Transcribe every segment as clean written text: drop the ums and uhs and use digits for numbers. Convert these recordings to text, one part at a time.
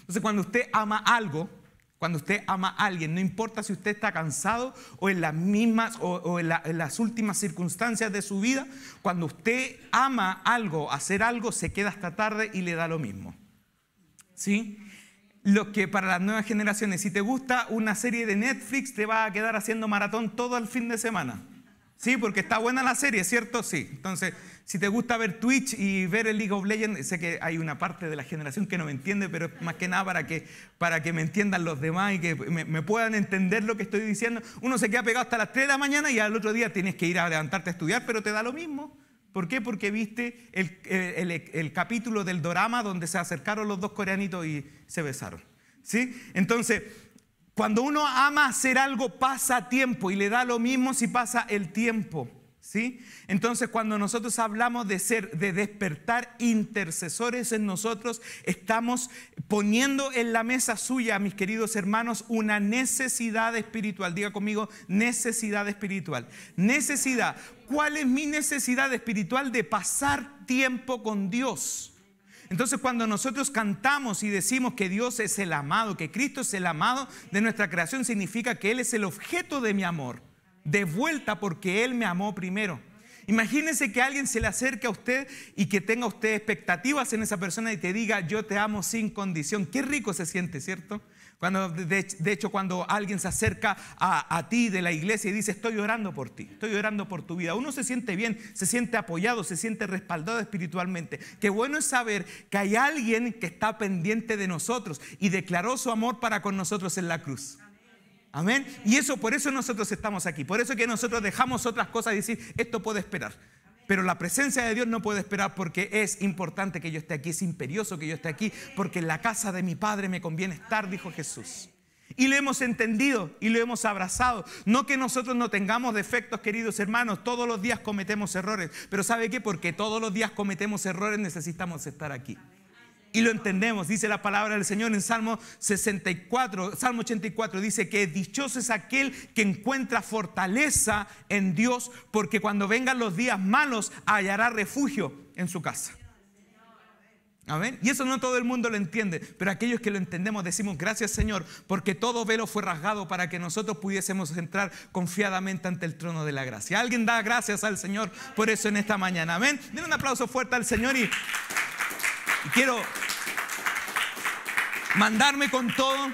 Entonces, cuando usted ama algo, cuando usted ama a alguien, no importa si usted está cansado o en las mismas o en las últimas circunstancias de su vida, cuando usted ama algo, hacer algo, se queda hasta tarde y le da lo mismo. ¿Sí? Lo que para las nuevas generaciones, si te gusta una serie de Netflix, te vas a quedar haciendo maratón todo el fin de semana. Sí, porque está buena la serie, ¿cierto? Sí. Entonces, si te gusta ver Twitch y ver el League of Legends, sé que hay una parte de la generación que no me entiende, pero es más que nada para que me entiendan los demás y que me puedan entender lo que estoy diciendo. Uno se queda pegado hasta las 3 de la mañana y al otro día tienes que ir a levantarte a estudiar, pero te da lo mismo. ¿Por qué? Porque viste el capítulo del dorama donde se acercaron los dos coreanitos y se besaron. ¿Sí? Entonces, cuando uno ama hacer algo, pasa tiempo y le da lo mismo si pasa el tiempo. ¿Sí? Entonces, cuando nosotros hablamos de despertar intercesores en nosotros, estamos poniendo en la mesa suya, mis queridos hermanos, una necesidad espiritual. Diga conmigo, necesidad espiritual. Necesidad. ¿Cuál es mi necesidad espiritual? De pasar tiempo con Dios. Entonces, cuando nosotros cantamos y decimos que Dios es el amado, que Cristo es el amado de nuestra creación, significa que Él es el objeto de mi amor, de vuelta porque Él me amó primero. Imagínese que alguien se le acerque a usted y que tenga usted expectativas en esa persona y te diga, yo te amo sin condición. Qué rico se siente, ¿cierto? De hecho, cuando alguien se acerca a ti de la iglesia y dice, estoy orando por ti, estoy orando por tu vida, uno se siente bien, se siente apoyado, se siente respaldado espiritualmente. Qué bueno es saber que hay alguien que está pendiente de nosotros y declaró su amor para con nosotros en la cruz. Amén. Y por eso nosotros estamos aquí. Por eso que nosotros dejamos otras cosas y decir, esto puede esperar. Pero la presencia de Dios no puede esperar porque es importante que yo esté aquí. Es imperioso que yo esté aquí porque en la casa de mi Padre me conviene estar, dijo Jesús. Y lo hemos entendido y lo hemos abrazado. No que nosotros no tengamos defectos, queridos hermanos. Todos los días cometemos errores. Pero ¿sabe qué? Porque todos los días cometemos errores, necesitamos estar aquí. Y lo entendemos, dice la palabra del Señor en Salmo 84, dice que dichoso es aquel que encuentra fortaleza en Dios, porque cuando vengan los días malos hallará refugio en su casa. Amén. Y eso no todo el mundo lo entiende, pero aquellos que lo entendemos decimos gracias Señor, porque todo velo fue rasgado para que nosotros pudiésemos entrar confiadamente ante el trono de la gracia. Alguien da gracias al Señor por eso en esta mañana. Amén. Den un aplauso fuerte al Señor y quiero mandarme con todo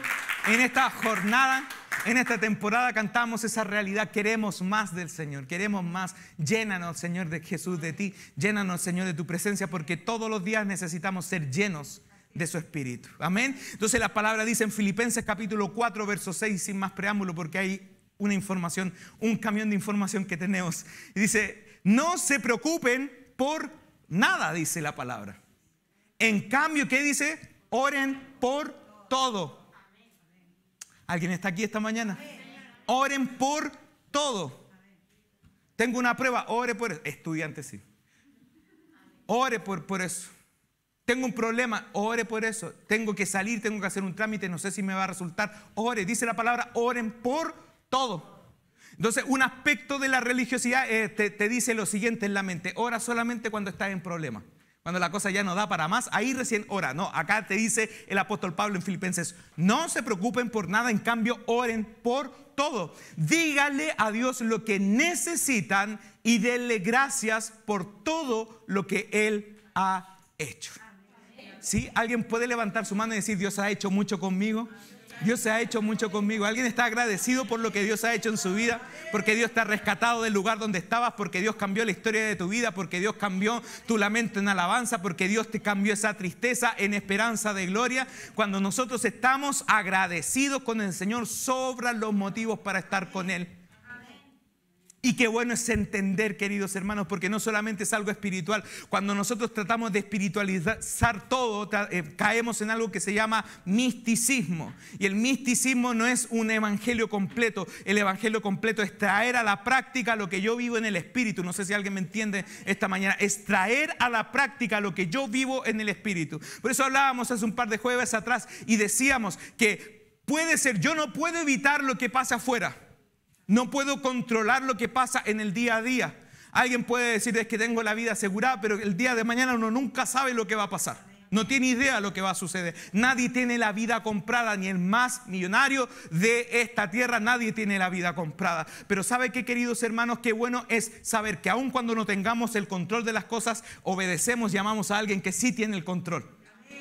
en esta jornada, en esta temporada. Cantamos esa realidad, queremos más del Señor, queremos más. Llénanos, Señor, de Jesús, de ti. Llénanos, Señor, de tu presencia, porque todos los días necesitamos ser llenos de su Espíritu. Amén. Entonces la palabra dice en Filipenses capítulo 4, verso 6, sin más preámbulo, porque hay una información, un camión de información que tenemos. Y dice, no se preocupen por nada, dice la palabra. En cambio, ¿qué dice? Oren por todo. ¿Alguien está aquí esta mañana? Oren por todo. Tengo una prueba, ore por eso. Estudiante, sí. Ore por eso. Tengo un problema, ore por eso. Tengo que salir, tengo que hacer un trámite, no sé si me va a resultar. Ore, dice la palabra, oren por todo. Entonces, un aspecto de la religiosidad te dice lo siguiente en la mente: ora solamente cuando estás en problema. Cuando la cosa ya no da para más, ahí recién ora. No, acá te dice el apóstol Pablo en Filipenses, no se preocupen por nada, en cambio oren por todo. Díganle a Dios lo que necesitan y denle gracias por todo lo que Él ha hecho. ¿Sí? ¿Alguien puede levantar su mano y decir, Dios ha hecho mucho conmigo? Dios se ha hecho mucho conmigo. ¿Alguien está agradecido por lo que Dios ha hecho en su vida? Porque Dios te ha rescatado del lugar donde estabas, porque Dios cambió la historia de tu vida, porque Dios cambió tu lamento en alabanza, porque Dios te cambió esa tristeza en esperanza de gloria. Cuando nosotros estamos agradecidos con el Señor, sobran los motivos para estar con Él. Y qué bueno es entender, queridos hermanos, porque no solamente es algo espiritual. Cuando nosotros tratamos de espiritualizar todo, caemos en algo que se llama misticismo. Y el misticismo no es un evangelio completo. El evangelio completo es traer a la práctica lo que yo vivo en el espíritu. No sé si alguien me entiende esta mañana. Es traer a la práctica lo que yo vivo en el espíritu. Por eso hablábamos hace un par de jueves atrás y decíamos que puede ser, yo no puedo evitar lo que pasa afuera. No puedo controlar lo que pasa en el día a día. Alguien puede decir, es que tengo la vida asegurada, pero el día de mañana uno nunca sabe lo que va a pasar. No tiene idea de lo que va a suceder. Nadie tiene la vida comprada, ni el más millonario de esta tierra. Nadie tiene la vida comprada. Pero ¿sabe qué, queridos hermanos? Qué bueno es saber que aun cuando no tengamos el control de las cosas, obedecemos y amamos a alguien que sí tiene el control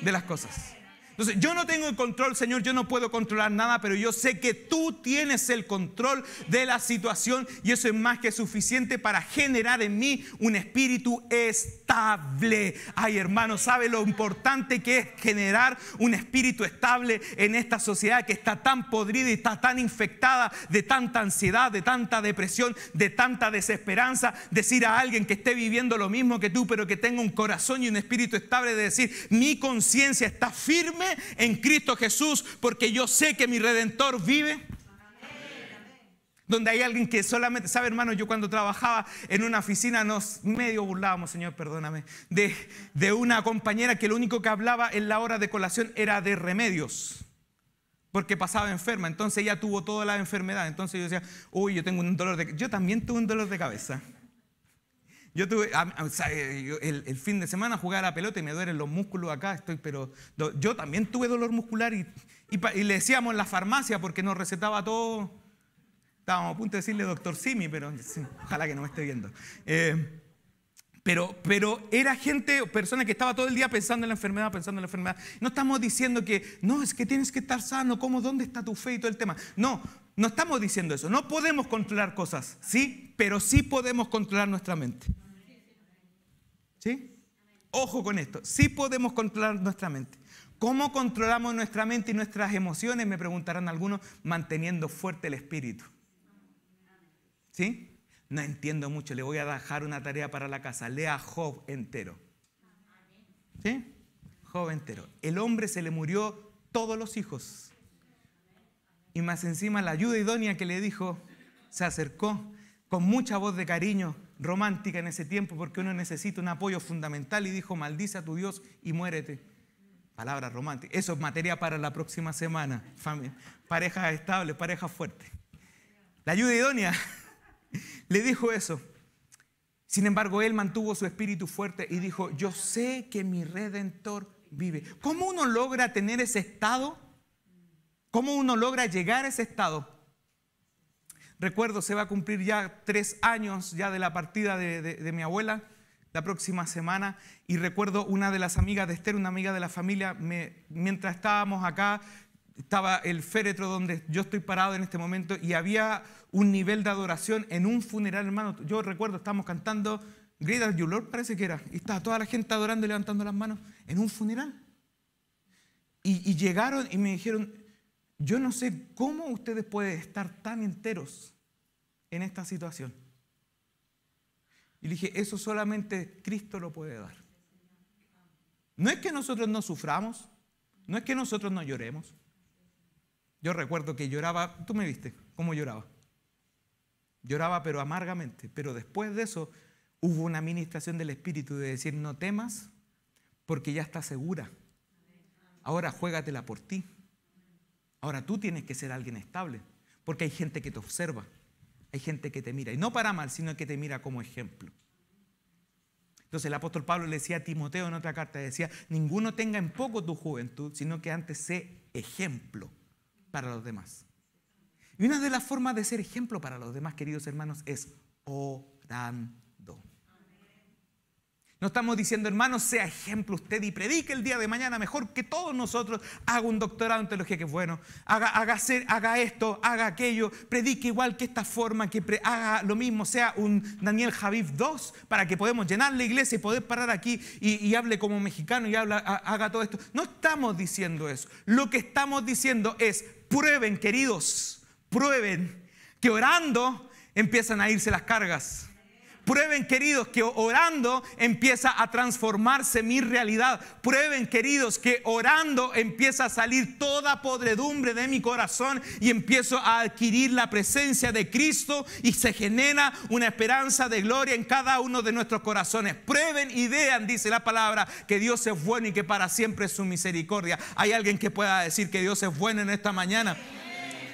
de las cosas. Entonces, yo no tengo el control, Señor, yo no puedo controlar nada, pero yo sé que tú tienes el control de la situación y eso es más que suficiente para generar en mí un espíritu estable. Ay, hermano, ¿sabe lo importante que es generar un espíritu estable en esta sociedad que está tan podrida y está tan infectada de tanta ansiedad, de tanta depresión, de tanta desesperanza? Decir a alguien que esté viviendo lo mismo que tú, pero que tenga un corazón y un espíritu estable, de decir, mi conciencia está firme en Cristo Jesús, porque yo sé que mi Redentor vive. Donde hay alguien que solamente, ¿sabe, hermano? Yo cuando trabajaba en una oficina nos medio burlábamos, Señor, perdóname, de una compañera que lo único que hablaba en la hora de colación era de remedios, porque pasaba enferma. Entonces ella tuvo toda la enfermedad. Entonces yo decía, uy, yo tengo un dolor de cabeza. Yo también tuve un dolor de cabeza. Yo tuve, el fin de semana jugué a la pelota y me duelen los músculos acá, pero yo también tuve dolor muscular y le decíamos en la farmacia porque nos recetaba todo. Estábamos a punto de decirle doctor Simi, pero sí, ojalá que no me esté viendo. Pero era gente, personas que estaba todo el día pensando en la enfermedad, No estamos diciendo que, no, es que tienes que estar sano, ¿cómo? ¿Dónde está tu fe y todo el tema? No estamos diciendo eso. No podemos controlar cosas, ¿sí? Pero sí podemos controlar nuestra mente. ¿Sí? Ojo con esto, sí podemos controlar nuestra mente. ¿Cómo controlamos nuestra mente y nuestras emociones? Me preguntarán algunos, manteniendo fuerte el espíritu. ¿Sí? No entiendo mucho, le voy a dejar una tarea para la casa. Lea Job entero. ¿Sí? Job entero. El hombre se le murió todos los hijos. Y más encima la ayuda idónea que le dijo, se acercó con mucha voz de cariño, romántica en ese tiempo, porque uno necesita un apoyo fundamental, y dijo, maldice a tu Dios y muérete. Palabra romántica. Eso es materia para la próxima semana. Parejas estables, parejas fuertes. La ayuda idónea le dijo eso. Sin embargo, él mantuvo su espíritu fuerte y dijo, yo sé que mi Redentor vive. ¿Cómo uno logra tener ese estado? ¿Cómo uno logra llegar a ese estado? Recuerdo, se va a cumplir ya 3 años ya de la partida de mi abuela, la próxima semana, y recuerdo una de las amigas de Esther, una amiga de la familia, mientras estábamos acá, estaba el féretro donde yo estoy parado en este momento, y había un nivel de adoración en un funeral, hermano. Yo recuerdo, estábamos cantando Great Are You Lord, parece que era, y estaba toda la gente adorando y levantando las manos en un funeral. Y llegaron y me dijeron, yo no sé cómo ustedes pueden estar tan enteros en esta situación. Y le dije, eso solamente Cristo lo puede dar. No es que nosotros no suframos, no es que nosotros no lloremos. Yo recuerdo que lloraba, tú me viste cómo lloraba. Lloraba pero amargamente, pero después de eso hubo una ministración del Espíritu de decir, no temas porque ya estás segura. Ahora juégatela por ti. Ahora tú tienes que ser alguien estable, porque hay gente que te observa, hay gente que te mira, y no para mal, sino que te mira como ejemplo. Entonces el apóstol Pablo le decía a Timoteo en otra carta, decía, ninguno tenga en poco tu juventud, sino que antes sé ejemplo para los demás. Y una de las formas de ser ejemplo para los demás, queridos hermanos, es orando. No estamos diciendo, hermanos, sea ejemplo usted y predique el día de mañana mejor que todos nosotros, haga un doctorado en teología, que es bueno, haga esto, haga aquello, predique igual que esta forma, haga lo mismo, sea un Daniel Javid II, para que podamos llenar la iglesia y poder parar aquí y hable como mexicano y haga todo esto. No estamos diciendo eso. Lo que estamos diciendo es, prueben, queridos, prueben que orando empiezan a irse las cargas. Prueben, queridos, que orando empieza a transformarse mi realidad. Prueben, queridos, que orando empieza a salir toda podredumbre de mi corazón y empiezo a adquirir la presencia de Cristo y se genera una esperanza de gloria en cada uno de nuestros corazones. Prueben y vean, dice la palabra, que Dios es bueno y que para siempre es su misericordia. ¿Hay alguien que pueda decir que Dios es bueno en esta mañana?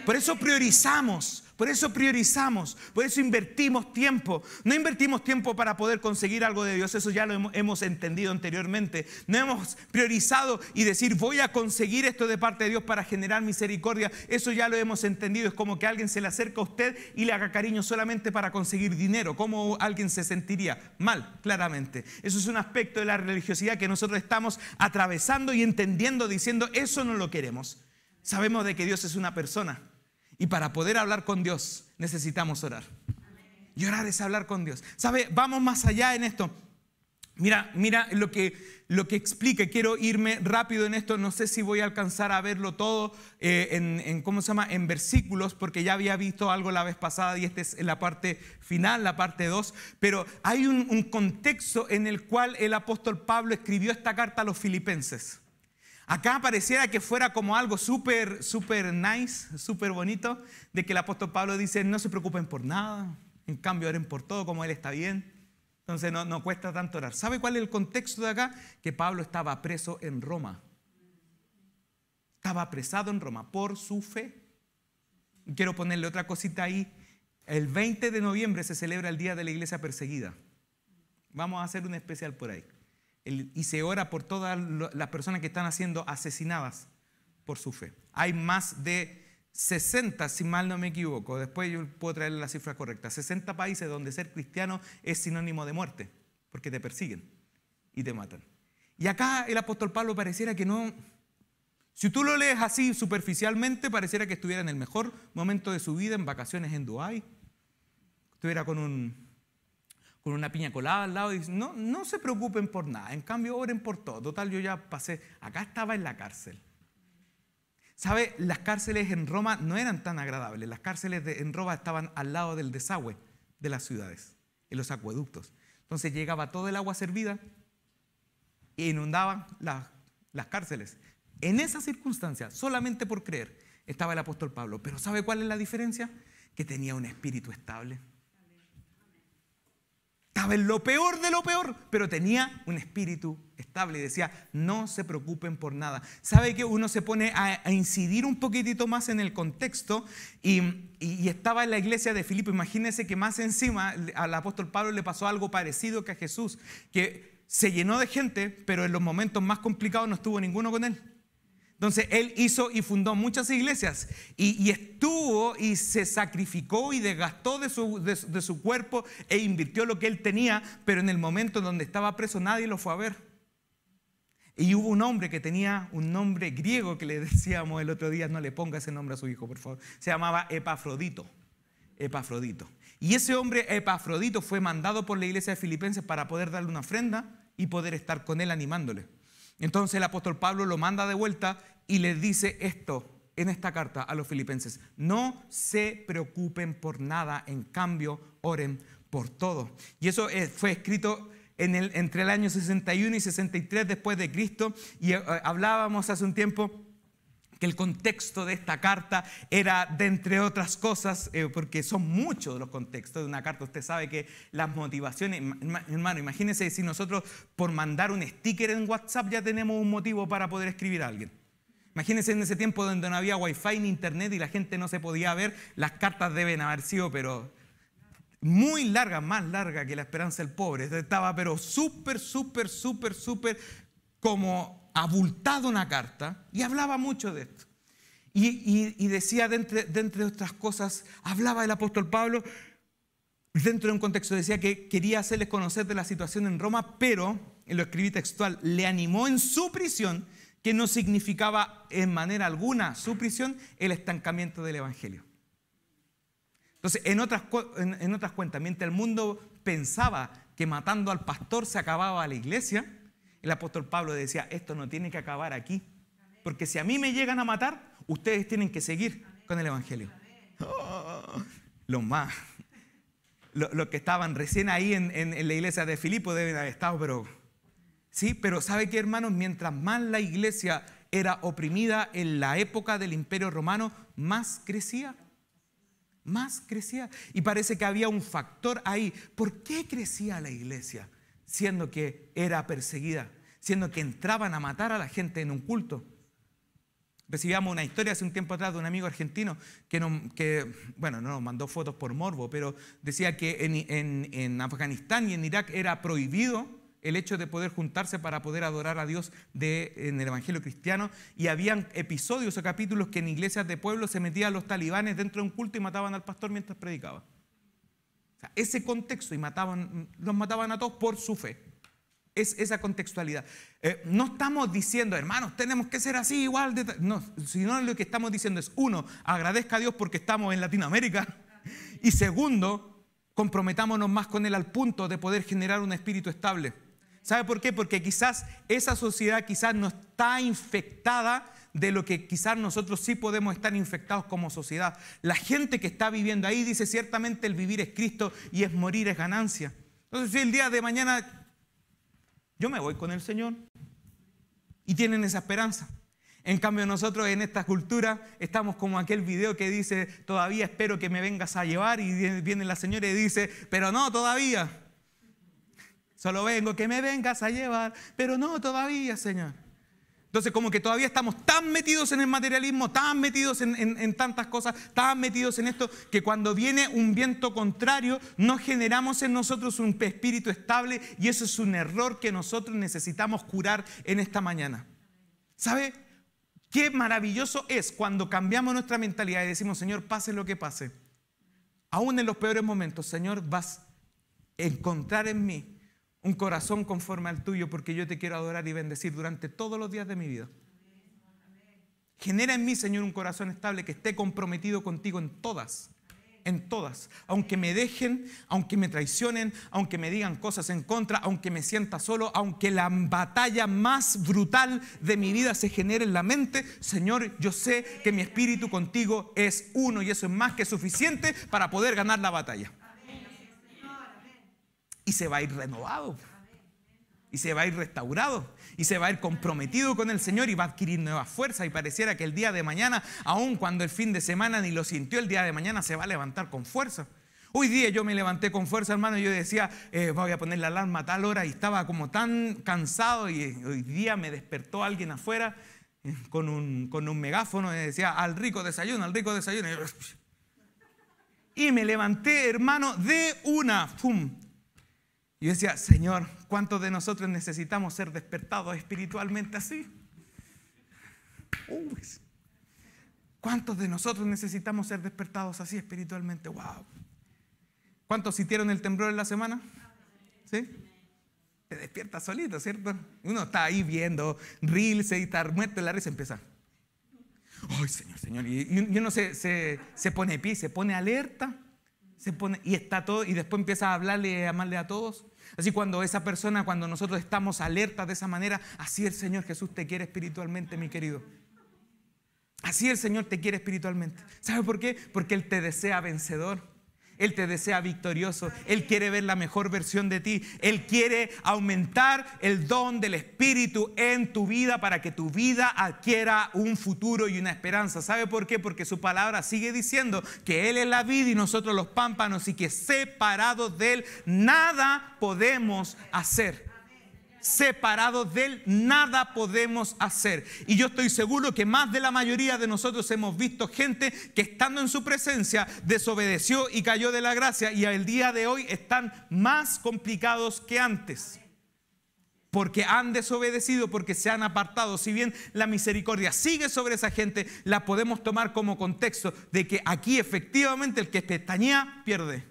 Por eso priorizamos Por eso priorizamos, por eso invertimos tiempo. No invertimos tiempo para poder conseguir algo de Dios, eso ya lo hemos entendido anteriormente. No hemos priorizado y decir voy a conseguir esto de parte de Dios para generar misericordia. Eso ya lo hemos entendido. Es como que alguien se le acerca a usted y le haga cariño solamente para conseguir dinero. ¿Cómo alguien se sentiría? Mal, claramente. Eso es un aspecto de la religiosidad que nosotros estamos atravesando y entendiendo, diciendo eso no lo queremos. Sabemos de que Dios es una persona. Y para poder hablar con Dios necesitamos orar. Y orar es hablar con Dios. ¿Sabe? Vamos más allá en esto. Mira lo que explica. Quiero irme rápido en esto. No sé si voy a alcanzar a verlo todo en versículos, porque ya había visto algo la vez pasada y esta es la parte final, la parte 2. Pero hay un contexto en el cual el apóstol Pablo escribió esta carta a los filipenses. Acá pareciera que fuera como algo súper nice, súper bonito, de que el apóstol Pablo dice, no se preocupen por nada, en cambio oren por todo como Él está bien. Entonces no cuesta tanto orar. ¿Sabe cuál es el contexto de acá? Que Pablo estaba preso en Roma. Estaba apresado en Roma por su fe. Quiero ponerle otra cosita ahí. El 20 de noviembre se celebra el Día de la Iglesia Perseguida. Vamos a hacer un especial por ahí. Y se ora por todas las personas que están siendo asesinadas por su fe. Hay más de 60, si mal no me equivoco, después yo puedo traerle la cifra correcta, 60 países donde ser cristiano es sinónimo de muerte, porque te persiguen y te matan. Y acá el apóstol Pablo pareciera que no, si tú lo lees así superficialmente, pareciera que estuviera en el mejor momento de su vida, en vacaciones en Dubái, estuviera con una piña colada al lado y dice, no se preocupen por nada, en cambio oren por todo. Total, yo ya pasé, acá estaba en la cárcel. ¿Sabe? Las cárceles en Roma no eran tan agradables. Las cárceles en Roma estaban al lado del desagüe de las ciudades, en los acueductos. Entonces llegaba todo el agua servida e inundaban las cárceles. En esa circunstancia, solamente por creer, estaba el apóstol Pablo. Pero ¿sabe cuál es la diferencia? Que tenía un espíritu estable. Estaba en lo peor de lo peor, pero tenía un espíritu estable y decía, no se preocupen por nada. ¿Sabe que uno se pone a incidir un poquitito más en el contexto? Y estaba en la iglesia de Filipo. Imagínense que más encima al apóstol Pablo le pasó algo parecido que a Jesús, que se llenó de gente, pero en los momentos más complicados no estuvo ninguno con él. Entonces él hizo y fundó muchas iglesias y estuvo y se sacrificó y desgastó de su cuerpo e invirtió lo que él tenía, pero en el momento en donde estaba preso nadie lo fue a ver. Y hubo un hombre que tenía un nombre griego que le decíamos el otro día, no le ponga ese nombre a su hijo, por favor. Se llamaba Epafrodito. Y ese hombre Epafrodito fue mandado por la iglesia de Filipenses para poder darle una ofrenda y poder estar con él animándole. Entonces el apóstol Pablo lo manda de vuelta y le dice esto en esta carta a los filipenses: no se preocupen por nada, en cambio oren por todo. Y eso fue escrito entre el año 61 y 63 después de Cristo. Y hablábamos hace un tiempo que el contexto de esta carta era, de entre otras cosas, porque son muchos los contextos de una carta. Usted sabe que las motivaciones, hermano, imagínese si nosotros por mandar un sticker en WhatsApp ya tenemos un motivo para poder escribir a alguien. Imagínense en ese tiempo donde no había wifi ni internet y la gente no se podía ver, las cartas deben haber sido, pero muy largas, más largas que la esperanza del pobre. Estaba pero súper como abultado una carta, y hablaba mucho de esto. Y decía, de entre otras cosas, hablaba el apóstol Pablo, dentro de un contexto, decía que quería hacerles conocer de la situación en Roma, pero, en lo escribí textual, le animó en su prisión, que no significaba en manera alguna su prisión, el estancamiento del evangelio. Entonces, en otras cuentas, mientras el mundo pensaba que matando al pastor se acababa la iglesia, el apóstol Pablo decía, esto no tiene que acabar aquí, porque si a mí me llegan a matar, ustedes tienen que seguir con el evangelio. Los que estaban recién ahí en la iglesia de Filipo deben haber estado, pero ¿sabe qué, hermanos? Mientras más la iglesia era oprimida en la época del Imperio Romano, más crecía. Y parece que había un factor ahí. ¿Por qué crecía la iglesia? Siendo que era perseguida, siendo que entraban a matar a la gente en un culto. Recibíamos una historia hace un tiempo atrás de un amigo argentino bueno, no nos mandó fotos por morbo, pero decía que en Afganistán y en Irak era prohibido el hecho de poder juntarse para poder adorar a Dios en el evangelio cristiano, y habían episodios o capítulos que en iglesias de pueblo se metían los talibanes dentro de un culto y mataban al pastor mientras predicaba. O sea, ese contexto, y los mataban a todos por su fe. Es esa contextualidad. No estamos diciendo, hermanos, tenemos que ser así igual. No, sino lo que estamos diciendo es, uno, agradezca a Dios porque estamos en Latinoamérica. Y segundo, comprometámonos más con Él al punto de poder generar un espíritu estable. ¿Sabe por qué? Porque quizás esa sociedad quizás no está infectada de lo que quizás nosotros sí podemos estar infectados como sociedad. La gente que está viviendo ahí dice, ciertamente el vivir es Cristo y es morir es ganancia. Entonces, si el día de mañana yo me voy con el Señor, y tienen esa esperanza. En cambio, nosotros en esta cultura estamos como aquel video que dice, todavía espero que me vengas a llevar, y viene la señora y dice, pero no todavía, solo vengo que me vengas a llevar, pero no todavía, Señor. Entonces, como que todavía estamos tan metidos en el materialismo, tan metidos en tantas cosas, tan metidos en esto, que cuando viene un viento contrario, no generamos en nosotros un espíritu estable, y eso es un error que nosotros necesitamos curar en esta mañana. ¿Sabe qué maravilloso es cuando cambiamos nuestra mentalidad y decimos, Señor, pase lo que pase, aún en los peores momentos, Señor, vas a encontrar en mí un corazón conforme al tuyo, porque yo te quiero adorar y bendecir durante todos los días de mi vida. Genera en mí, Señor, un corazón estable que esté comprometido contigo en todas. Aunque me dejen, aunque me traicionen, aunque me digan cosas en contra, aunque me sienta solo, aunque la batalla más brutal de mi vida se genere en la mente, Señor, yo sé que mi espíritu contigo es uno, y eso es más que suficiente para poder ganar la batalla. Y se va a ir renovado, y se va a ir restaurado, y se va a ir comprometido con el Señor, y va a adquirir nuevas fuerzas, y pareciera que el día de mañana, aun cuando el fin de semana ni lo sintió, el día de mañana se va a levantar con fuerza. Hoy día yo me levanté con fuerza, hermano, y yo decía, voy a poner la alarma a tal hora, y estaba como tan cansado, y hoy día me despertó alguien afuera con un megáfono y decía, al rico desayuno, al rico desayuno. Y me levanté, hermano, de una, ¡pum! Y yo decía, Señor, ¿cuántos de nosotros necesitamos ser despertados espiritualmente así? ¿Cuántos de nosotros necesitamos ser despertados así espiritualmente? ¡Wow! ¿Cuántos sintieron el temblor en la semana? ¿Sí? Te despierta solito, ¿cierto? Uno está ahí viendo reels y está muerto en la risa, empieza. ¡Ay, Señor, Señor! Y uno se pone pie, se pone alerta. Y está todo, y después empieza a hablarle, a amarle a todos. Así cuando nosotros estamos alertas de esa manera, así el Señor Jesús te quiere espiritualmente, mi querido. Así el Señor te quiere espiritualmente. ¿Sabe por qué? Porque Él te desea vencedor. Él te desea victorioso. Él quiere ver la mejor versión de ti. Él quiere aumentar el don del Espíritu en tu vida para que tu vida adquiera un futuro y una esperanza. ¿Sabe por qué? Porque su palabra sigue diciendo que Él es la vid y nosotros los pámpanos, y que separados de Él nada podemos hacer. Separados de Él nada podemos hacer. Y yo estoy seguro que más de la mayoría de nosotros hemos visto gente que estando en su presencia desobedeció y cayó de la gracia, y al día de hoy están más complicados que antes, porque han desobedecido, porque se han apartado. Si bien la misericordia sigue sobre esa gente, la podemos tomar como contexto de que aquí efectivamente el que pestañea pierde.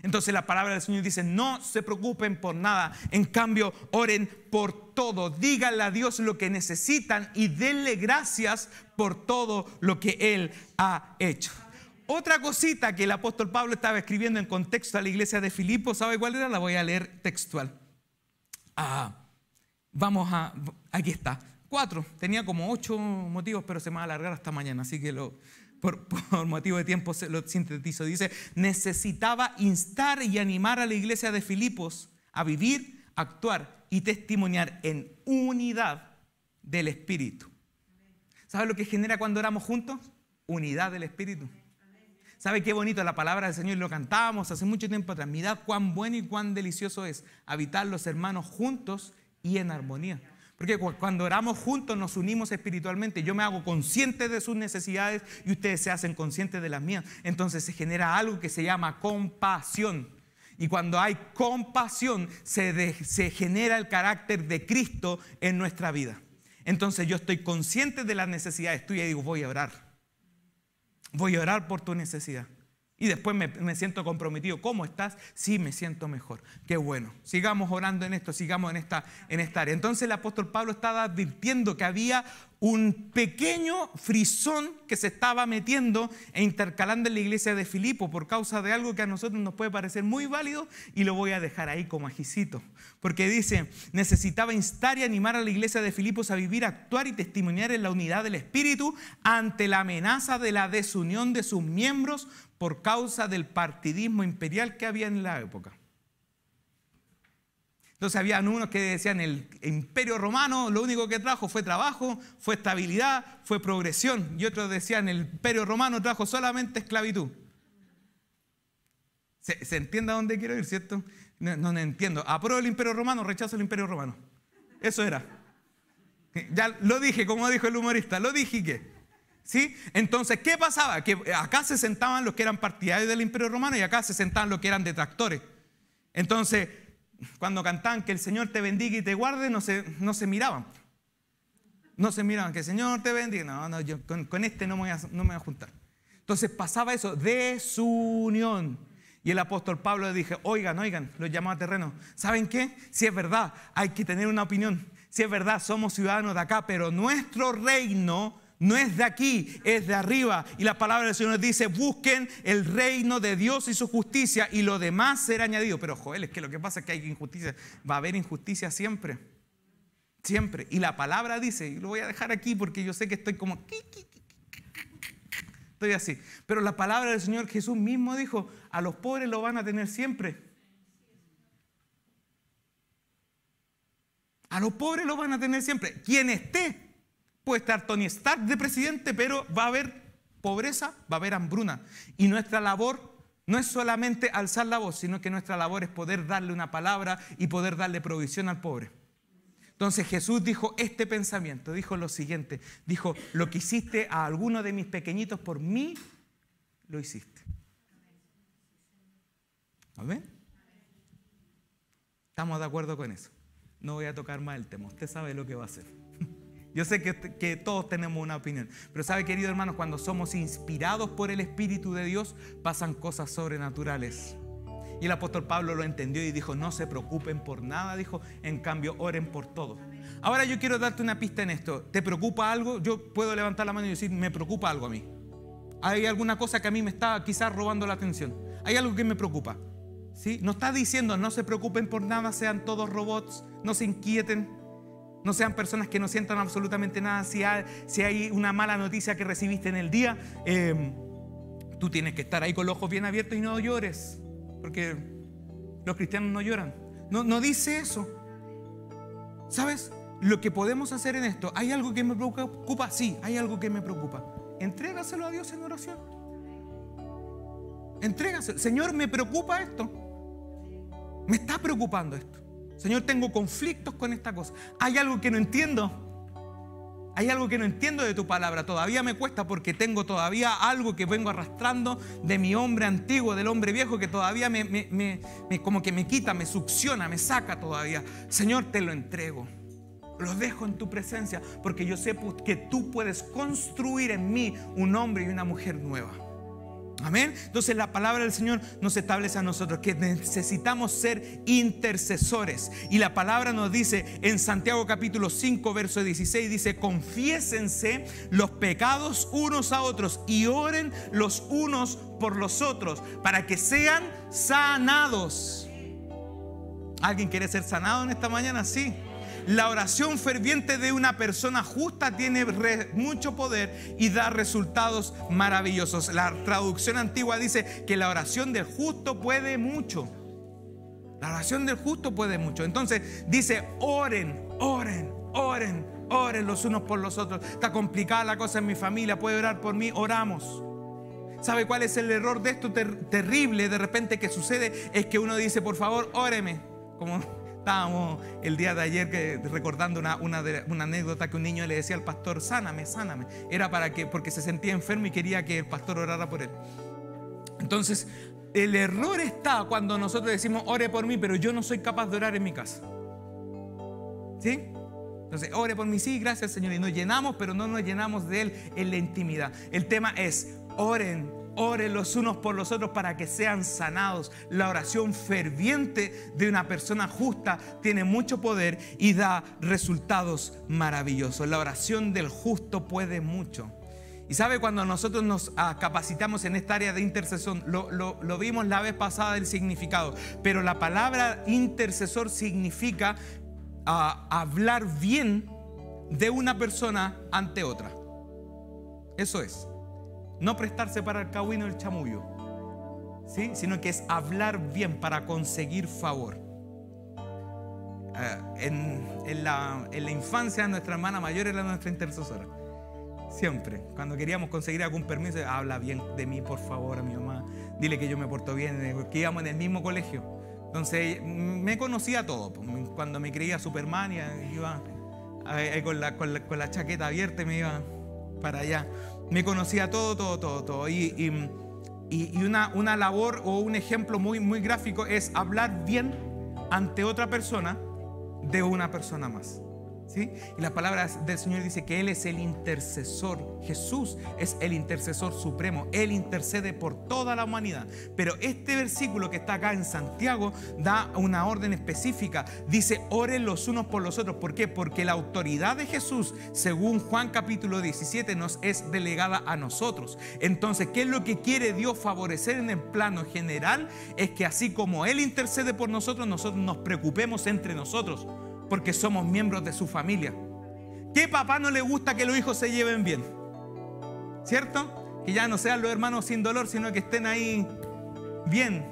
Entonces la palabra del Señor dice, no se preocupen por nada, en cambio oren por todo, díganle a Dios lo que necesitan y denle gracias por todo lo que Él ha hecho. Otra cosita que el apóstol Pablo estaba escribiendo en contexto a la iglesia de Filipos, ¿sabe cuál era? La voy a leer textual. Aquí está, 4, tenía como 8 motivos, pero se me va a alargar hasta mañana, así que por motivo de tiempo se lo sintetizo. Dice, necesitaba instar y animar a la iglesia de Filipos a vivir, actuar y testimoniar en unidad del Espíritu. ¿Sabe lo que genera cuando oramos juntos? Unidad del Espíritu. ¿Sabe qué bonito la palabra del Señor? Lo cantábamos hace mucho tiempo atrás. Mirad cuán bueno y cuán delicioso es habitar los hermanos juntos y en armonía. Porque cuando oramos juntos nos unimos espiritualmente. Yo me hago consciente de sus necesidades y ustedes se hacen conscientes de las mías. Entonces se genera algo que se llama compasión. Y cuando hay compasión se genera el carácter de Cristo en nuestra vida. Entonces yo estoy consciente de las necesidades tuyas y digo, voy a orar. Voy a orar por tu necesidad. Y después me siento comprometido. ¿Cómo estás? Sí, me siento mejor. Qué bueno. Sigamos orando en esto, sigamos en esta área. Entonces el apóstol Pablo estaba advirtiendo que había un pequeño frisón que se estaba metiendo e intercalando en la iglesia de Filipo por causa de algo que a nosotros nos puede parecer muy válido, y lo voy a dejar ahí como ajicito. Porque dice, necesitaba instar y animar a la iglesia de Filipos a vivir, actuar y testimoniar en la unidad del Espíritu ante la amenaza de la desunión de sus miembros por causa del partidismo imperial que había en la época. Entonces habían unos que decían el imperio romano lo único que trajo fue trabajo, fue estabilidad, fue progresión. Y otros decían el imperio romano trajo solamente esclavitud. ¿Se entiende a dónde quiero ir, cierto? No entiendo. Apruebo el imperio romano, rechazo el imperio romano. Eso era. Ya lo dije, como dijo el humorista, lo dije y qué. ¿Sí? Entonces, ¿qué pasaba? Que acá se sentaban los que eran partidarios del imperio romano y acá se sentaban los que eran detractores. Entonces, cuando cantaban que el Señor te bendiga y te guarde, no se miraban. No se miraban, que el Señor te bendiga. No, yo con este no me voy a juntar. Entonces pasaba eso, desunión. Y el apóstol Pablo le dije, oigan, los llamó a terreno. ¿Saben qué? Si es verdad, hay que tener una opinión. Si es verdad, somos ciudadanos de acá, pero nuestro reino no es de aquí, es de arriba. Y la palabra del Señor dice, busquen el reino de Dios y su justicia y lo demás será añadido. Pero Joel, es que lo que pasa es que hay injusticia. Va a haber injusticia siempre. Siempre. Y la palabra dice, y lo voy a dejar aquí porque yo sé que estoy como... Estoy así. Pero la palabra del Señor Jesús mismo dijo, a los pobres lo van a tener siempre. A los pobres lo van a tener siempre. Quien esté. Puede estar Tony Stark de presidente, pero va a haber pobreza, va a haber hambruna. Y nuestra labor no es solamente alzar la voz, sino que nuestra labor es poder darle una palabra y poder darle provisión al pobre. Entonces Jesús dijo este pensamiento, dijo lo siguiente, dijo, lo que hiciste a alguno de mis pequeñitos por mí, lo hiciste. ¿Amén? ¿Estamos de acuerdo con eso? No voy a tocar más el tema, usted sabe lo que va a hacer. Yo sé que todos tenemos una opinión, pero sabe, querido hermano, cuando somos inspirados por el Espíritu de Dios, pasan cosas sobrenaturales. Y el apóstol Pablo lo entendió y dijo, no se preocupen por nada, dijo, en cambio oren por todo. Ahora yo quiero darte una pista en esto. ¿Te preocupa algo? Yo puedo levantar la mano y decir, me preocupa algo a mí. Hay alguna cosa que a mí me está quizás robando la atención. Hay algo que me preocupa. ¿Sí? No está diciendo, no se preocupen por nada, sean todos robots, no se inquieten. No sean personas que no sientan absolutamente nada. Si hay una mala noticia que recibiste en el día, tú tienes que estar ahí con los ojos bien abiertos y no llores. Porque los cristianos no lloran. No dice eso. ¿Sabes? Lo que podemos hacer en esto, ¿hay algo que me preocupa? Sí, hay algo que me preocupa. Entrégaselo a Dios en oración. Entrégaselo. Señor, me preocupa esto. Me está preocupando esto. Señor, tengo conflictos con esta cosa. Hay algo que no entiendo. Hay algo que no entiendo de tu palabra. Todavía me cuesta porque tengo todavía algo que vengo arrastrando de mi hombre antiguo, del hombre viejo, que todavía como que me quita, me succiona, me saca todavía. Señor, te lo entrego. Lo dejo en tu presencia porque yo sé que tú puedes construir en mí un hombre y una mujer nueva. Amén. Entonces la palabra del Señor nos establece a nosotros que necesitamos ser intercesores. Y la palabra nos dice en Santiago capítulo 5 verso 16, dice, confiésense los pecados unos a otros y oren los unos por los otros para que sean sanados. ¿Alguien quiere ser sanado en esta mañana? Sí. La oración ferviente de una persona justa tiene mucho poder y da resultados maravillosos. La traducción antigua dice que la oración del justo puede mucho. La oración del justo puede mucho. Entonces dice, oren los unos por los otros. Está complicada la cosa en mi familia, puede orar por mí, oramos. ¿Sabe cuál es el error de esto terrible de repente que sucede? Es que uno dice, por favor, óreme. Como Estábamos el día de ayer recordando una anécdota que un niño le decía al pastor: sáname, sáname. Era porque se sentía enfermo y quería que el pastor orara por él. Entonces, el error está cuando nosotros decimos: ore por mí, pero yo no soy capaz de orar en mi casa. ¿Sí? Entonces, ore por mí, sí, gracias Señor. Y nos llenamos, pero no nos llenamos de Él en la intimidad. El tema es: oren los unos por los otros para que sean sanados. La oración ferviente de una persona justa tiene mucho poder y da resultados maravillosos. La oración del justo puede mucho. Y sabe, cuando nosotros nos capacitamos en esta área de intercesión, lo vimos la vez pasada el significado, pero la palabra intercesor significa hablar bien de una persona ante otra. Eso es. No prestarse para el cagüino y el chamullo, ¿sí? Sino que es hablar bien para conseguir favor. En la infancia, nuestra hermana mayor era nuestra intercesora. Siempre, cuando queríamos conseguir algún permiso: habla bien de mí, por favor, a mi mamá. Dile que yo me porto bien, porque íbamos en el mismo colegio. Entonces, me conocía todo. Cuando me creía Superman, iba con la chaqueta abierta y me iba para allá. Me conocía todo. Y una labor o un ejemplo muy, muy gráfico es hablar bien ante otra persona de una persona más. ¿Sí? Y la palabra del Señor dice que Él es el intercesor. Jesús es el intercesor supremo. Él intercede por toda la humanidad. Pero este versículo que está acá en Santiago da una orden específica. Dice: oren los unos por los otros. ¿Por qué? Porque la autoridad de Jesús, según Juan capítulo 17, nos es delegada a nosotros. Entonces, ¿qué es lo que quiere Dios favorecer en el plano general? Es que así como Él intercede por nosotros, nosotros nos preocupemos entre nosotros, porque somos miembros de su familia. ¿Qué papá no le gusta que los hijos se lleven bien? ¿Cierto? Que ya no sean los hermanos sin dolor, sino que estén ahí bien.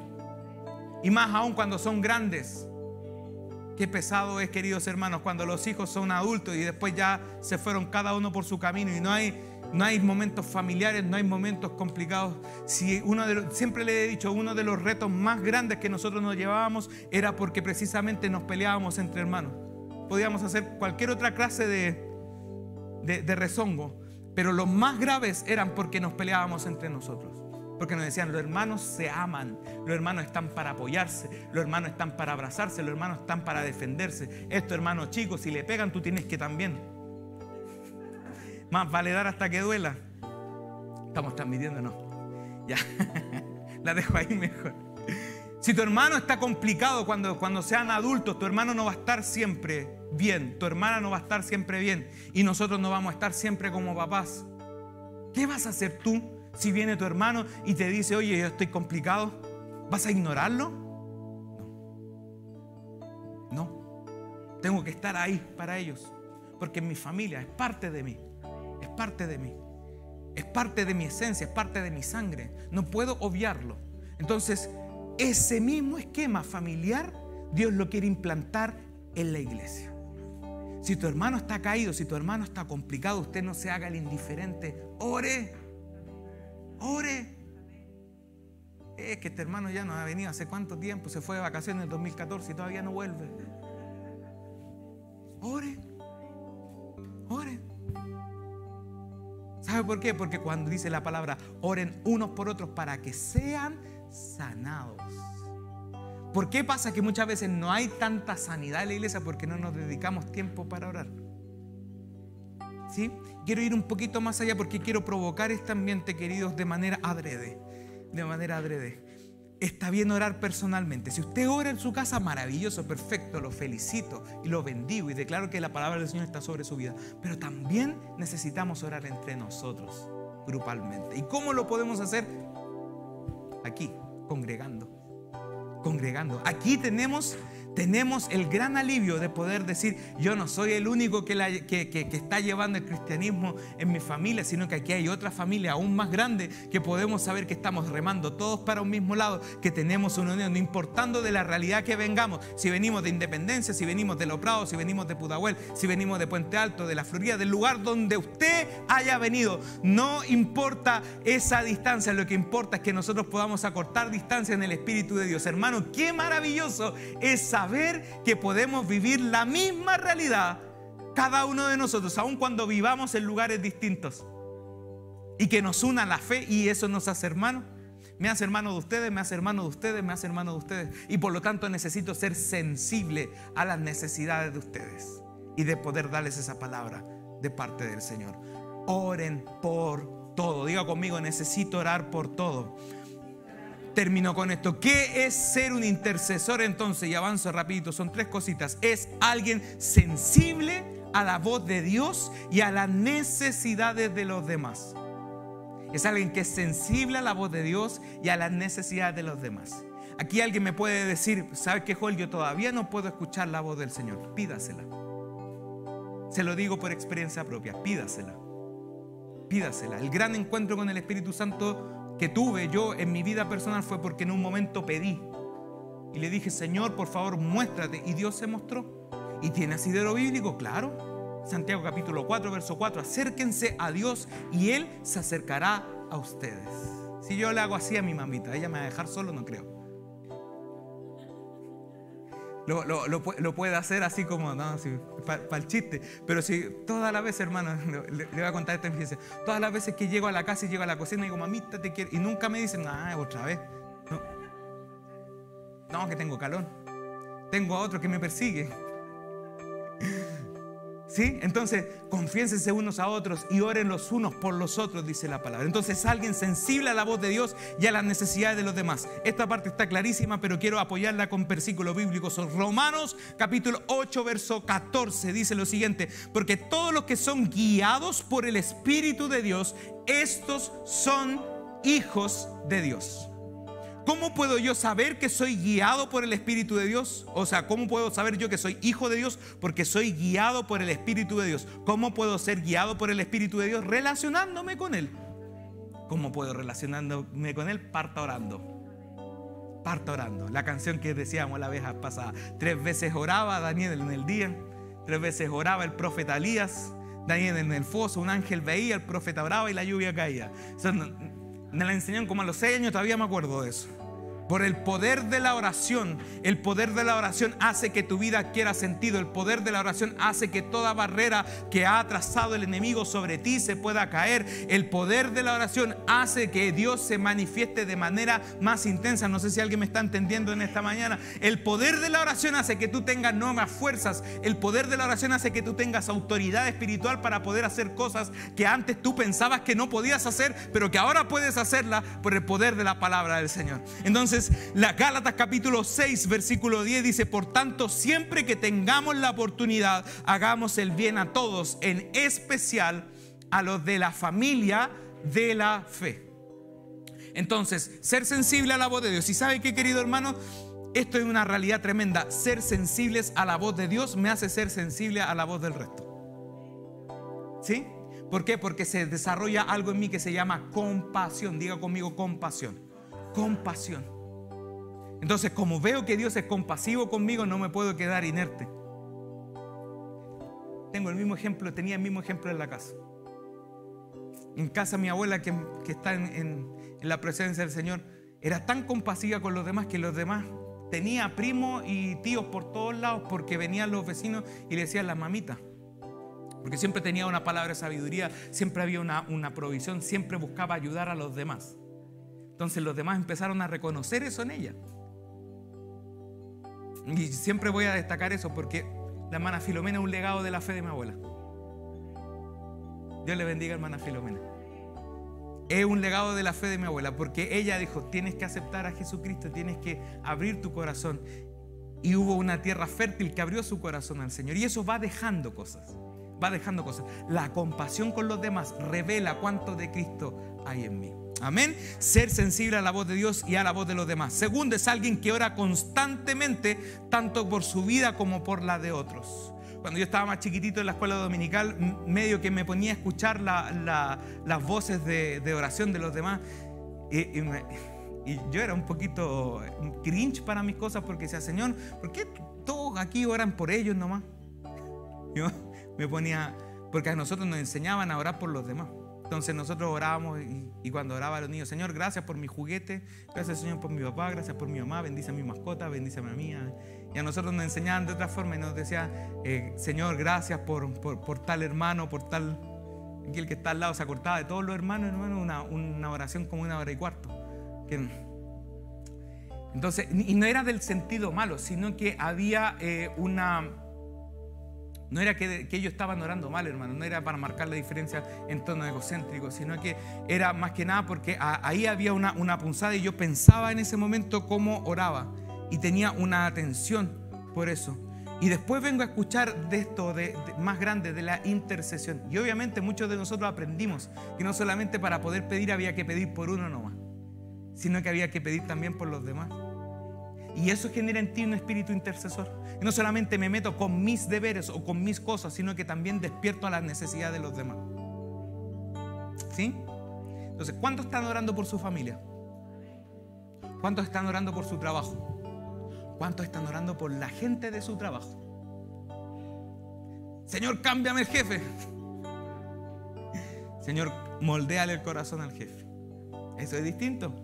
Y más aún cuando son grandes. Qué pesado es, queridos hermanos, cuando los hijos son adultos y después ya se fueron cada uno por su camino y no hay momentos familiares, no hay momentos complicados. Siempre le he dicho, uno de los retos más grandes que nosotros nos llevábamos era porque precisamente nos peleábamos entre hermanos. Podíamos hacer cualquier otra clase de rezongo, pero los más graves eran porque nos peleábamos entre nosotros. Porque nos decían: los hermanos se aman, los hermanos están para apoyarse, los hermanos están para abrazarse, los hermanos están para defenderse. Estos hermanos chicos, si le pegan, tú tienes que también. Más vale dar hasta que duela. Estamos transmitiendo, ¿no? Ya, la dejo ahí mejor. Si tu hermano está complicado cuando sean adultos, tu hermano no va a estar siempre bien, tu hermana no va a estar siempre bien, y nosotros no vamos a estar siempre como papás. ¿Qué vas a hacer tú si viene tu hermano y te dice: oye, yo estoy complicado? ¿Vas a ignorarlo? No. Tengo que estar ahí para ellos, porque es mi familia, es parte de mí. Es parte de mí, es parte de mi esencia, es parte de mi sangre. No puedo obviarlo. Entonces, ese mismo esquema familiar, Dios lo quiere implantar en la iglesia. Si tu hermano está caído, si tu hermano está complicado, usted no se haga el indiferente. Ore. Es que este hermano ya no ha venido hace cuánto tiempo, se fue de vacaciones en el 2014 y todavía no vuelve. Ore. ¿Sabe por qué? Porque cuando dice la palabra oren unos por otros para que sean sanados. ¿Por qué pasa que muchas veces no hay tanta sanidad en la iglesia? Porque no nos dedicamos tiempo para orar. ¿Sí? Quiero ir un poquito más allá porque quiero provocar este ambiente, queridos, de manera adrede. Está bien orar personalmente. Si usted ora en su casa, maravilloso, perfecto, lo felicito y lo bendigo y declaro que la palabra del Señor está sobre su vida. Pero también necesitamos orar entre nosotros, grupalmente. ¿Y cómo lo podemos hacer? Aquí, congregando. Aquí tenemos el gran alivio de poder decir: yo no soy el único que está llevando el cristianismo en mi familia, sino que aquí hay otra familia aún más grande, que podemos saber que estamos remando todos para un mismo lado, que tenemos una unión, no importando de la realidad que vengamos, si venimos de Independencia, si venimos de Los Prados, si venimos de Pudahuel, si venimos de Puente Alto, de la Florida, del lugar donde usted haya venido. No importa esa distancia, lo que importa es que nosotros podamos acortar distancia en el Espíritu de Dios. Hermano, qué maravilloso es saber saber que podemos vivir la misma realidad cada uno de nosotros, aun cuando vivamos en lugares distintos, y que nos una la fe, y eso nos hace hermanos. Me hace hermano de ustedes, me hace hermano de ustedes, me hace hermano de ustedes, y por lo tanto necesito ser sensible a las necesidades de ustedes y de poder darles esa palabra de parte del Señor. Oren por todo. Diga conmigo, necesito orar por todo. Termino con esto. ¿Qué es ser un intercesor entonces? Y avanzo rapidito, son 3 cositas. Es alguien sensible a la voz de Dios y a las necesidades de los demás. Es alguien que es sensible a la voz de Dios y a las necesidades de los demás. Aquí alguien me puede decir, ¿sabes qué, Joel? Yo todavía no puedo escuchar la voz del Señor. Pídasela. Se lo digo por experiencia propia. Pídasela. Pídasela. El gran encuentro con el Espíritu Santo que tuve yo en mi vida personal fue porque en un momento pedí y le dije, Señor, por favor, muéstrate. Y Dios se mostró. ¿Y tiene asidero bíblico? Claro. Santiago capítulo 4, verso 4. Acérquense a Dios y Él se acercará a ustedes. Si yo le hago así a mi mamita, ¿ella me va a dejar solo? No creo. Lo puede hacer así como, no, para el chiste. Pero si todas las veces, hermano, le voy a contar esta experiencia. Todas las veces que llego a la casa y llego a la cocina y digo, mamita, te quiero. Y nunca me dicen, otra vez. No, que tengo calor. Tengo a otro que me persigue. ¿Sí? Entonces, confiénsense unos a otros y oren los unos por los otros, dice la palabra. Entonces, alguien sensible a la voz de Dios y a las necesidades de los demás. Esta parte está clarísima, pero quiero apoyarla con versículos bíblicos. Romanos capítulo 8, verso 14 dice lo siguiente: porque todos los que son guiados por el Espíritu de Dios, estos son hijos de Dios. ¿Cómo puedo yo saber que soy guiado por el Espíritu de Dios? O sea, ¿cómo puedo saber yo que soy hijo de Dios? Porque soy guiado por el Espíritu de Dios. ¿Cómo puedo ser guiado por el Espíritu de Dios? Relacionándome con Él. ¿Cómo puedo relacionándome con Él? Parta orando. Parta orando. La canción que decíamos la vez pasada. 3 veces oraba Daniel en el día. 3 veces oraba el profeta Elías. Daniel en el foso, un ángel veía, el profeta oraba y la lluvia caía. Me la enseñaron como a los 6 años, todavía me acuerdo de eso. Por el poder de la oración. El poder de la oración hace que tu vida adquiera sentido. El poder de la oración hace que toda barrera que ha trazado el enemigo sobre ti se pueda caer. El poder de la oración hace que Dios se manifieste de manera más intensa. No sé si alguien me está entendiendo en esta mañana. El poder de la oración hace que tú tengas nuevas fuerzas. El poder de la oración hace que tú tengas autoridad espiritual para poder hacer cosas que antes tú pensabas que no podías hacer, pero que ahora puedes hacerla por el poder de la palabra del Señor. Entonces, la Gálatas capítulo 6 versículo 10 dice: por tanto, siempre que tengamos la oportunidad, hagamos el bien a todos, en especial a los de la familia de la fe. Entonces, ser sensible a la voz de Dios. ¿Y sabe qué, querido hermano? Esto es una realidad tremenda. Ser sensibles a la voz de Dios me hace ser sensible a la voz del resto. ¿Sí? ¿Por qué? Porque se desarrolla algo en mí que se llama compasión. Diga conmigo, compasión. Compasión. Entonces, como veo que Dios es compasivo conmigo, no me puedo quedar inerte. Tenía el mismo ejemplo en la casa. En casa mi abuela, que está en la presencia del Señor, era tan compasiva con los demás que los demás tenía primos y tíos por todos lados, porque venían los vecinos y le decían la mamita. Porque siempre tenía una palabra de sabiduría, siempre había una provisión, siempre buscaba ayudar a los demás. Entonces los demás empezaron a reconocer eso en ella. Y siempre voy a destacar eso porque la hermana Filomena es un legado de la fe de mi abuela. Dios le bendiga, hermana Filomena. Es un legado de la fe de mi abuela, porque ella dijo: tienes que aceptar a Jesucristo, tienes que abrir tu corazón. Y hubo una tierra fértil que abrió su corazón al Señor. Y eso va dejando cosas. Va dejando cosas. La compasión con los demás revela cuánto de Cristo hay en mí. Amén. Ser sensible a la voz de Dios y a la voz de los demás. Segundo, es alguien que ora constantemente, tanto por su vida como por la de otros. Cuando yo estaba más chiquitito en la escuela dominical, medio que me ponía a escuchar las voces de oración de los demás. Y yo era un poquito cringe para mis cosas, porque decía: Señor, ¿por qué todos aquí oran por ellos nomás? Yo me ponía, porque a nosotros nos enseñaban a orar por los demás. Entonces nosotros orábamos y cuando oraba a los niños, Señor, gracias por mi juguete, gracias Señor por mi papá, gracias por mi mamá, bendice a mi mascota, bendice a mí. Y a nosotros nos enseñaban de otra forma y nos decían, Señor, gracias por tal hermano, por tal, aquel que está al lado. Se acordaba de todos los hermanos, hermano, una oración como 1 hora y cuarto. Entonces, y no era del sentido malo, sino que había no era que ellos estaban orando mal, hermano, no era para marcar la diferencia en tono egocéntrico, sino que era más que nada porque ahí había una punzada y yo pensaba en ese momento cómo oraba y tenía una atención por eso. Y después vengo a escuchar de esto más grande, de la intercesión. Y obviamente muchos de nosotros aprendimos que no solamente para poder pedir había que pedir por uno nomás, sino que había que pedir también por los demás. Y eso genera en ti un espíritu intercesor. Y no solamente me meto con mis deberes o con mis cosas, sino que también despierto a las necesidades de los demás. ¿Sí? Entonces, ¿cuántos están orando por su familia? ¿Cuántos están orando por su trabajo? ¿Cuántos están orando por la gente de su trabajo? Señor, cámbiame el jefe. Señor, moldéale el corazón al jefe. Eso es distinto.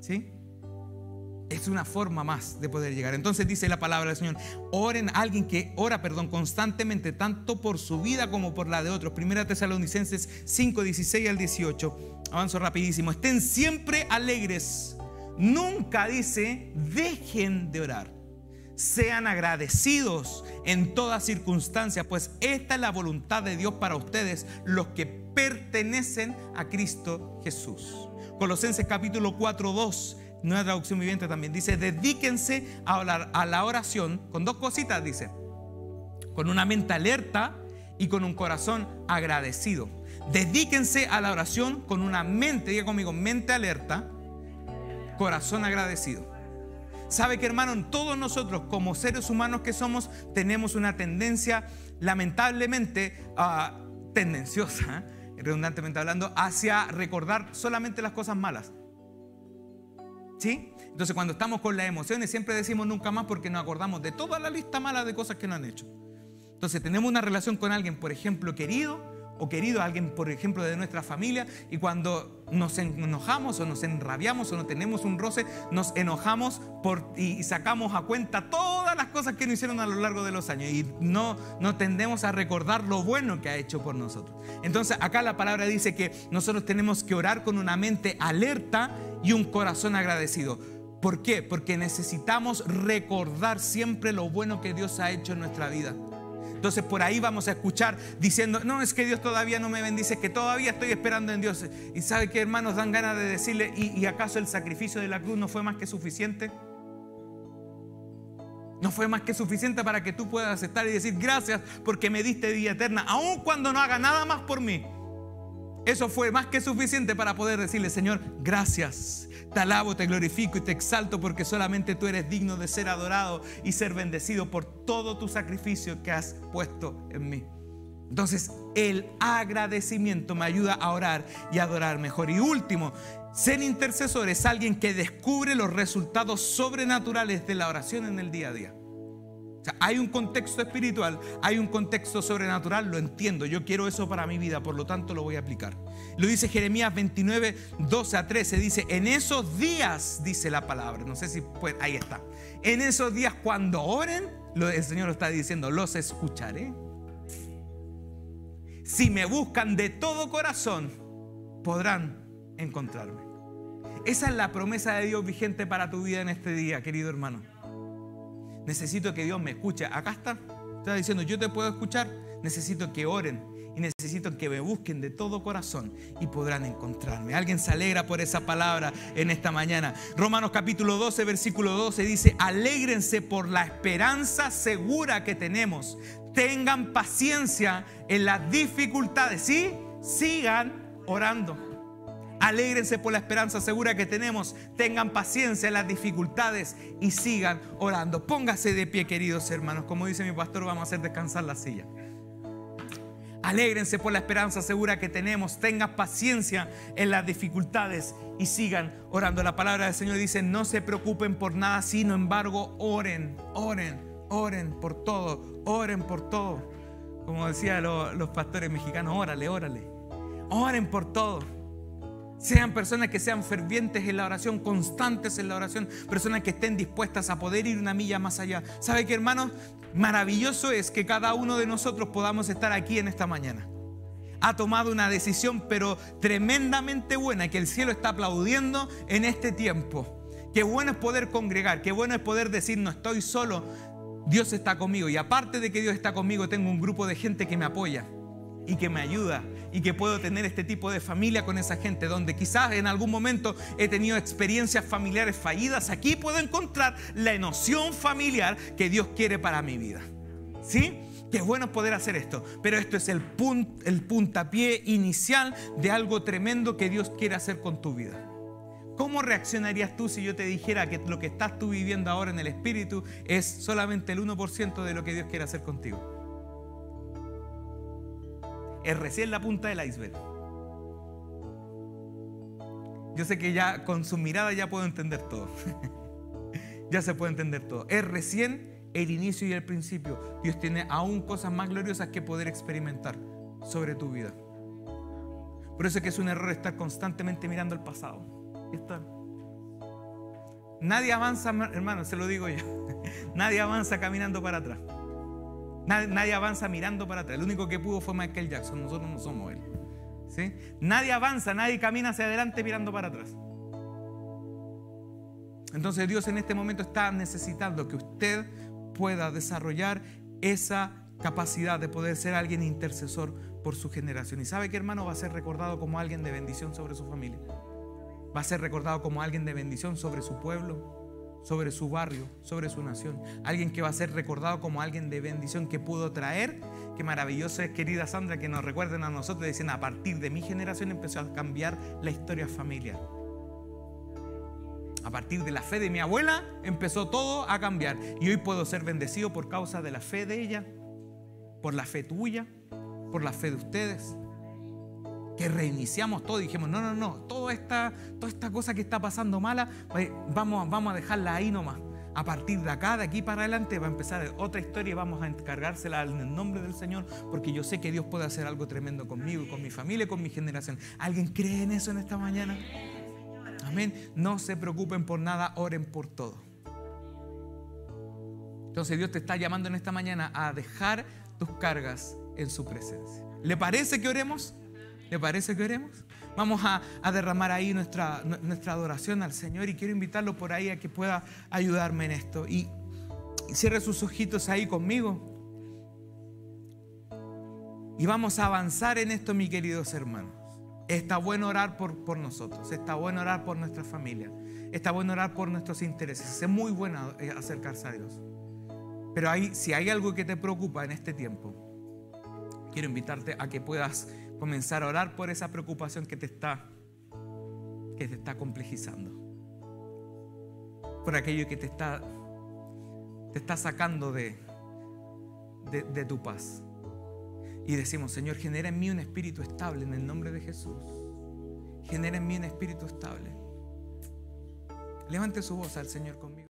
¿Sí? Es una forma más de poder llegar. Entonces dice la palabra del Señor, alguien que ora constantemente, tanto por su vida como por la de otros. 1 Tesalonicenses 5, 16 al 18. Avanzo rapidísimo. Estén siempre alegres. Nunca, dice, dejen de orar. Sean agradecidos en toda circunstancia, pues esta es la voluntad de Dios para ustedes, los que pertenecen a Cristo Jesús. Colosenses capítulo 4, 2. Nueva traducción viviente también dice, dedíquense a la oración con dos cositas, dice, con una mente alerta y con un corazón agradecido. Dedíquense a la oración con una mente, diga conmigo, mente alerta, corazón agradecido. ¿Sabe qué, hermano? Todos nosotros como seres humanos que somos tenemos una tendencia, lamentablemente tendenciosa, redundantemente hablando, hacia recordar solamente las cosas malas. ¿Sí? Entonces cuando estamos con las emociones siempre decimos nunca más, porque nos acordamos de toda la lista mala de cosas que nos han hecho. Entonces tenemos una relación con alguien, por ejemplo, querido, alguien, por ejemplo, de nuestra familia, y cuando nos enojamos o nos enrabiamos o no tenemos un roce, nos enojamos y sacamos a cuenta todas las cosas que nos hicieron a lo largo de los años y no tendemos a recordar lo bueno que ha hecho por nosotros. Entonces acá la palabra dice que nosotros tenemos que orar con una mente alerta y un corazón agradecido. ¿Por qué? Porque necesitamos recordar siempre lo bueno que Dios ha hecho en nuestra vida. Entonces por ahí vamos a escuchar diciendo, no, es que Dios todavía no me bendice, es que todavía estoy esperando en Dios. Y ¿sabe qué, hermanos? Dan ganas de decirle, ¿y acaso el sacrificio de la cruz no fue más que suficiente? ¿No fue más que suficiente para que tú puedas aceptar y decir gracias porque me diste vida eterna, aun cuando no haga nada más por mí? Eso fue más que suficiente para poder decirle, Señor, gracias, te alabo, te glorifico y te exalto porque solamente tú eres digno de ser adorado y ser bendecido por todo tu sacrificio que has puesto en mí. Entonces el agradecimiento me ayuda a orar y a adorar mejor. Y último, ser intercesor es alguien que descubre los resultados sobrenaturales de la oración en el día a día. O sea, hay un contexto espiritual, hay un contexto sobrenatural, lo entiendo, yo quiero eso para mi vida, por lo tanto lo voy a aplicar. Lo dice Jeremías 29, 12 a 13, dice, en esos días, dice la palabra, no sé si puede, ahí está, en esos días cuando oren, el Señor lo está diciendo, los escucharé. Si me buscan de todo corazón, podrán encontrarme. Esa es la promesa de Dios vigente para tu vida en este día, querido hermano. Necesito que Dios me escuche. Acá está diciendo, yo te puedo escuchar. Necesito que oren y necesito que me busquen de todo corazón y podrán encontrarme. Alguien se alegra por esa palabra en esta mañana. Romanos capítulo 12, versículo 12 dice, alégrense por la esperanza segura que tenemos. Tengan paciencia en las dificultades. ¿Sí? Sigan orando. Alégrense por la esperanza segura que tenemos. Tengan paciencia en las dificultades y sigan orando. Póngase de pie, queridos hermanos. Como dice mi pastor, vamos a hacer descansar la silla. Alégrense por la esperanza segura que tenemos. Tengan paciencia en las dificultades y sigan orando. La palabra del Señor dice, no se preocupen por nada, sino embargo, oren por todo. Oren por todo. Como decían los pastores mexicanos, órale. Oren por todo. Sean personas que sean fervientes en la oración, constantes en la oración, personas que estén dispuestas a poder ir una milla más allá. ¿Sabe qué, hermanos? Maravilloso es que cada uno de nosotros podamos estar aquí en esta mañana. Ha tomado una decisión pero tremendamente buena, que el cielo está aplaudiendo en este tiempo. Qué bueno es poder congregar, qué bueno es poder decir: no estoy solo, Dios está conmigo. Y aparte de que Dios está conmigo, tengo un grupo de gente que me apoya y que me ayuda, y que puedo tener este tipo de familia con esa gente, donde quizás en algún momento he tenido experiencias familiares fallidas. Aquí puedo encontrar la noción familiar que Dios quiere para mi vida. ¿Sí? Qué bueno es poder hacer esto, pero esto es el puntapié inicial de algo tremendo que Dios quiere hacer con tu vida. ¿Cómo reaccionarías tú si yo te dijera que lo que estás tú viviendo ahora en el Espíritu es solamente el 1% de lo que Dios quiere hacer contigo? Es recién la punta del iceberg. Yo sé que ya con su mirada ya puedo entender todo. Ya se puede entender todo. Es recién el inicio y el principio. Dios tiene aún cosas más gloriosas que poder experimentar sobre tu vida. Por eso es que es un error estar constantemente mirando el pasado. Nadie avanza, hermano, se lo digo yo. Nadie avanza caminando para atrás. Nadie avanza mirando para atrás. El único que pudo fue Michael Jackson. Nosotros no somos él. ¿Sí? Nadie avanza, nadie camina hacia adelante mirando para atrás. Entonces Dios en este momento está necesitando que usted pueda desarrollar esa capacidad de poder ser alguien intercesor por su generación. Y sabe que, hermano, va a ser recordado como alguien de bendición sobre su familia. Va a ser recordado como alguien de bendición sobre su pueblo, sobre su barrio, sobre su nación. Alguien que va a ser recordado como alguien de bendición que pudo traer. Qué maravilloso es, querida Sandra, que nos recuerden a nosotros. Dicen: a partir de mi generación empezó a cambiar la historia familiar. A partir de la fe de mi abuela empezó todo a cambiar. Y hoy puedo ser bendecido por causa de la fe de ella, por la fe tuya, por la fe de ustedes. Que reiniciamos todo y dijimos: no, toda esta cosa que está pasando mala, vamos a dejarla ahí nomás. A partir de acá, de aquí para adelante, va a empezar otra historia y vamos a encargársela en el nombre del Señor, porque yo sé que Dios puede hacer algo tremendo conmigo, con mi familia, con mi generación. ¿Alguien cree en eso en esta mañana? Amén. No se preocupen por nada, oren por todo. Entonces Dios te está llamando en esta mañana a dejar tus cargas en su presencia. ¿Le parece que oremos? ¿Le parece que oremos? Vamos a derramar ahí nuestra adoración al Señor, y quiero invitarlo por ahí a que pueda ayudarme en esto. Y cierre sus ojitos ahí conmigo. Y vamos a avanzar en esto, mis queridos hermanos. Está bueno orar por nosotros, está bueno orar por nuestra familia, está bueno orar por nuestros intereses. Es muy bueno acercarse a Dios. Pero si hay algo que te preocupa en este tiempo, quiero invitarte a que puedas comenzar a orar por esa preocupación que te está complejizando, por aquello que te está sacando de tu paz. Y decimos: Señor, genera en mí un espíritu estable en el nombre de Jesús. Genera en mí un espíritu estable. Levante su voz al Señor conmigo.